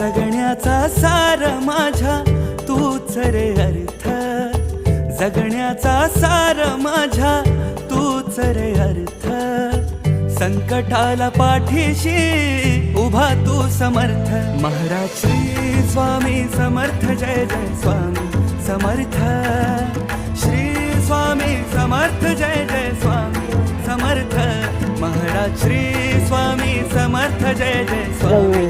जगण्याचा सार माझ्या तूच रे अर्थ, जगण्याचा सार माझ्या तूच रे अर्थ. संकटाला पाठीशी उभा तू समर्थ. महाराज श्री स्वामी समर्थ, जय जय स्वामी समर्थ. श्री स्वामी समर्थ, जय जय स्वामी समर्थ. महाराज श्री स्वामी समर्थ, जय जय स्वामी